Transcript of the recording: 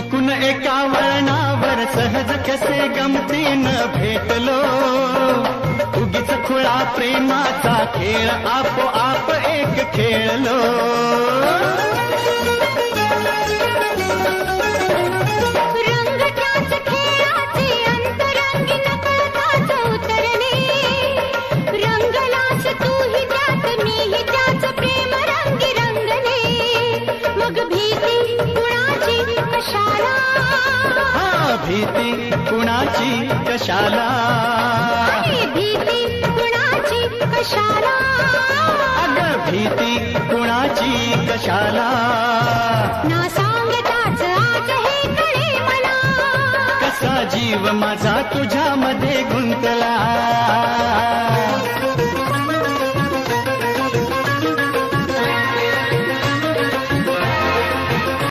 चुकून एका वळणावर सहज कसे गमतीनं भेटलो, उगीच खुळा प्रेमाचा खेळ आपोआप एक खेळलो. भीती कुणाची कशाला, भीती कुणाची कशाला, अगं भीती कुणाची कशाला. ना सांगताच आज हे कळे मला, कसा जीव माझा तुझ्यामध्ये गुंतला.